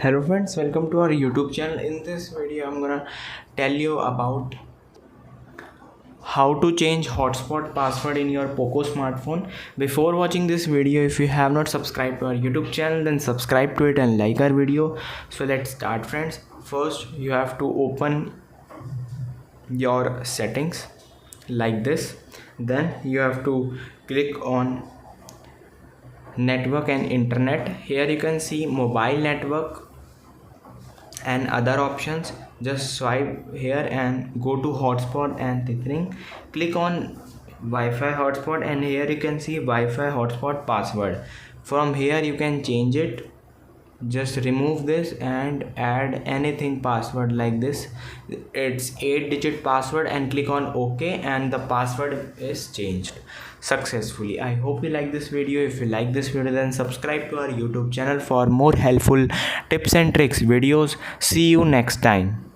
Hello friends, welcome to our YouTube channel. In this video I'm gonna tell you about how to change hotspot password in your Poco smartphone. Before watching this video, if you have not subscribed to our YouTube channel, then subscribe to it and like our video. So let's start friends. First you have to open your settings like this. Then you have to click on network and internet. Here you can see mobile network and other options. Just swipe here and go to hotspot and tethering. Click on Wi-Fi hotspot and here you can see Wi-Fi hotspot password. From here you can change it. Just remove this and add anything password like this. It's 8-digit password and click on OK and the password is changed successfully. I hope you like this video. If you like this video, then subscribe to our YouTube channel for more helpful tips and tricks videos. See you next time.